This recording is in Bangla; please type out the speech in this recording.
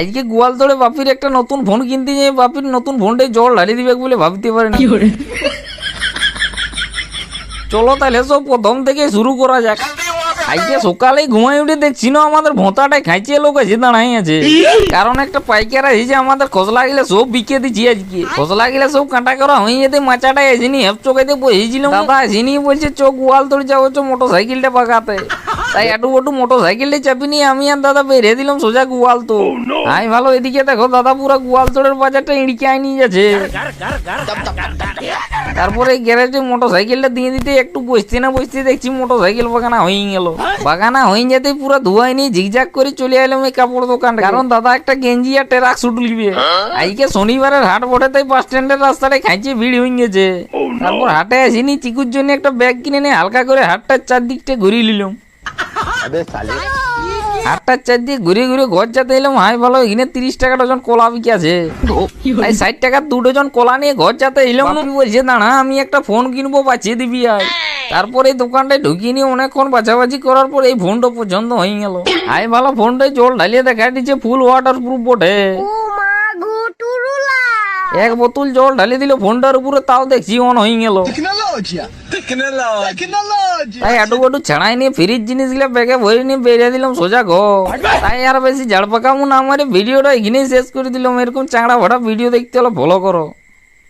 আজকে গোয়াল ধরে বাপির একটা নতুন ফোন কিনতে যাই, বাপির নতুন ফোনটাই জল ঢালি দিবে বলে ভাবতে পারেনি। চলো তাহলে সব প্রথম থেকে শুরু করা যাক। আজকে সকালে ঘুমাই উঠে দেখছি না আমাদের ভোঁতাটাই খাইছে লোক আছে দাঁড়াই আছে, কারণ একটা পাইকার এসেছে আমাদের খসলা গিলা সব বিকে দিচ্ছি। আজকে খসলা গিলা সব কাঁটা করা হয়ে যেতে মাচাটাই আসেনি হেপ চোখাইতে বসেছিল, দাদা আসেনি বলছে চোখ গোয়াল তোর যাবো চো মোটর সাইকেলটা পাকাতে। তাই একটু মোটর সাইকেলটা চাপি নিয়ে আমি আর দাদা বেরিয়ে দিলাম সোজা গোয়াল তো। আমি ভালো এদিকে দেখো দাদা পুরো গোয়াল তোড়ের বাজারটা ইঁড়িকে নিয়ে যাচ্ছে। তারপরে গ্যারেজে মোটর সাইকেলটা দিয়ে দিতে একটু বসতে না বসতে দেখছি মোটর সাইকেল বাগানা হয়ে গেল। বাগানা হয়ে যেতে পুরো ধোয়াই নিয়ে ঝিকঝাক করে চলে এলাম এই কাপড় দোকান, কারণ দাদা একটা গেঞ্জি আর ট্রাক স্যুট নিবে। আজকে শনিবারের হাট বটে, তাই বাস স্ট্যান্ডের রাস্তাটায় খাইছে ভিড় হয়ে গেছে। তারপর হাটে আসিনি চিকুর জন্য একটা ব্যাগ কিনে নিয়ে হালকা করে হাটটার চারদিকটা ঘুরিয়ে নিলাম। হাটটার চারদিকে ঘুরে ঘুরে ঘর যাতে এলাম। হাই ভালো এখানে 30 টাকা ডজন কলা বিকে আছে, তাই 60 টাকা 2 ডজন কলা নিয়ে ঘর যাতে এলাম। বলছে দাঁড়া আমি একটা ফোন কিনবো বাঁচিয়ে দিবি আয়। তারপর এই দোকানটায় ঢুকিয়ে নিয়ে অনেকক্ষণ বাছাবাছি করার পর এই ফোনটা পছন্দ হয়ে গেল। আই ভালো ফোনটায় জল ঢালিয়ে দেখা দিচ্ছে ফুল ওয়াটার প্রুফ বটে। এক বোতল জল ঢালি দিল ফোনটার উপরে, তাও দেখছি অন হয়ে গেল। তাই একটু ছাড়াই নিয়ে ফ্রিজ জিনিসগুলো ব্যাগে ভরে নিয়ে বেরিয়ে দিলাম সোজা ঘর। তাই আর বেশি ঝাড় পাকামু না, আমার ভিডিওটা এখানেই শেষ করে দিলাম। এরকম চাংড়া ভাড়া ভিডিও দেখতে হলে ফলো করো।